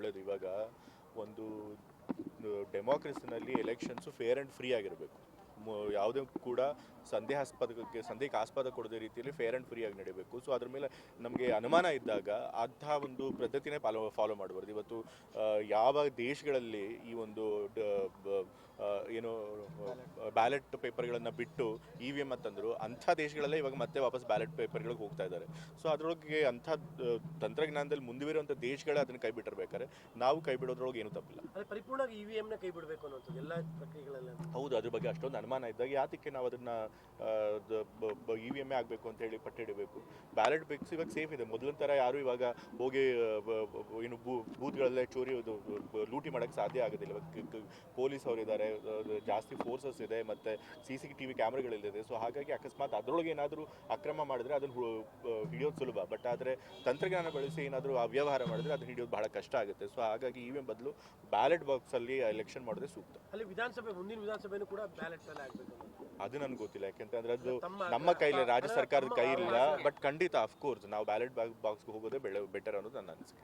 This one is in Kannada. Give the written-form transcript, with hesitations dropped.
ಒಳ್ಳೆಯದು. ಇವಾಗ ಒಂದು ಡೆಮೋಕ್ರಸಿನಲ್ಲಿ ಎಲೆಕ್ಷನ್ಸು ಫೇರ್ ಆ್ಯಂಡ್ ಫ್ರೀ ಆಗಿರಬೇಕು. ಯಾವುದೇ ಕೂಡ ಸಂದೇಹಕ್ಕೆ ಆಸ್ಪದ ಕೊಡದೇ ರೀತಿಯಲ್ಲಿ ಫೇರ್ ಆ್ಯಂಡ್ ಫ್ರೀ ಆಗಿ ನಡೀಬೇಕು. ಸೊ ಅದ್ರ ಮೇಲೆ ನಮಗೆ ಅನುಮಾನ ಇದ್ದಾಗ ಅಂತಹ ಒಂದು ಪದ್ಧತಿನೇ ಫಾಲೋ ಮಾಡಬಾರ್ದು. ಇವತ್ತು ಯಾವ ದೇಶಗಳಲ್ಲಿ ಈ ಒಂದು ಏನು ಬ್ಯಾಲೆಟ್ ಪೇಪರ್ಗಳನ್ನು ಬಿಟ್ಟು EVM ಅಂತಂದರು, ಅಂಥ ದೇಶಗಳಲ್ಲೇ ಇವಾಗ ಮತ್ತೆ ವಾಪಸ್ ಬ್ಯಾಲೆಟ್ ಪೇಪರ್ಗಳಿಗೆ ಹೋಗ್ತಾ ಇದ್ದಾರೆ. ಸೊ ಅದರೊಳಗೆ ಅಂಥ ತಂತ್ರಜ್ಞಾನದಲ್ಲಿ ಮುಂದುವರಿಯುವಂಥ ದೇಶಗಳೇ ಅದನ್ನು ಕೈ ಬಿಟ್ಟಿರ್ಬೇಕಾದ್ರೆ ನಾವು ಕೈ ಬಿಡೋದ್ರೊಳಗೆ ಏನೂ ತಪ್ಪಿಲ್ಲ. ಪರಿಪೂರ್ಣವಾಗಿ EVM ಕೈ ಬಿಡಬೇಕು ಅನ್ನೋದು ಎಲ್ಲ ಪ್ರಕ್ರಿಯೆಗಳೆಲ್ಲ. ಹೌದು, ಅದ್ರ ಬಗ್ಗೆ ಅಷ್ಟೊಂದು ಅನುಮಾನ ಇದ್ದಾಗ ಯಾತಕ್ಕೆ ನಾವು ಅದನ್ನು EVM ಆಗಬೇಕು ಅಂತ ಹೇಳಿ ಪಟ್ಟಿಡಬೇಕು. ಬ್ಯಾಲೆಟ್ ಬೇಕ್ಸ್ ಇವಾಗ ಸೇಫ್ ಇದೆ. ಮೊದಲಿನ ಥರ ಯಾರು ಇವಾಗ ಹೋಗಿ ಏನು ಬೂತ್ಗಳಲ್ಲೇ ಲೂಟಿ ಮಾಡೋಕ್ಕೆ ಸಾಧ್ಯ ಆಗೋದಿಲ್ಲ. ಇವಾಗ ಪೊಲೀಸ್ ಅವರಿದ್ದಾರೆ, ಜಾಸ್ತಿ ಫೋರ್ಸಸ್ ಇದೆ, ಮತ್ತು CCTV ಕ್ಯಾಮ್ರಾಗಳಿದೆ. ಸೊ ಹಾಗಾಗಿ ಅಕಸ್ಮಾತ್ ಅದರೊಳಗೆ ಏನಾದರೂ ಅಕ್ರಮ ಮಾಡಿದ್ರೆ ಅದನ್ನು ಹಿಡಿಯೋದು ಸುಲಭ. ಬಟ್ ಆದರೆ ತಂತ್ರಜ್ಞಾನ ಬಳಸಿ ಏನಾದರೂ ಅವ್ಯವಹಾರ ಮಾಡಿದ್ರೆ ಅದನ್ನು ಹಿಡಿಯೋದು ಬಹಳ ಕಷ್ಟ ಆಗುತ್ತೆ. ಸೊ ಹಾಗಾಗಿ EVM ಬದಲು ಬ್ಯಾಲೆಟ್ ಬಾಕ್ಸಲ್ಲಿ ಎಲೆಕ್ಷನ್ ಮಾಡಿದ್ರೆ ಸೂಕ್ತ. ಅಲ್ಲಿ ಮುಂದಿನ ವಿಧಾನಸಭೆನೂ ಕೂಡ ಬ್ಯಾಲೆಟ್ ಮೇಲೆ ಆಗಬೇಕು. ಅದು ನನಗೆ ಗೊತ್ತಿಲ್ಲ, ಯಾಕೆಂತಂದ್ರೆ ಅದು ನಮ್ಮ ಕೈಲಿ, ರಾಜ್ಯ ಸರ್ಕಾರದ ಕೈ ಇಲ್ಲ. ಬಟ್ ಖಂಡಿತ ಅಫ್ಕೋರ್ಸ್ ನಾವು ಬ್ಯಾಲೆಟ್ ಬಾಕ್ಸ್ಗೆ ಹೋಗೋದೇ ಬೆಟರ್ ಅನ್ನೋದು ನನ್ನ ಅನಿಸಿಕೆ.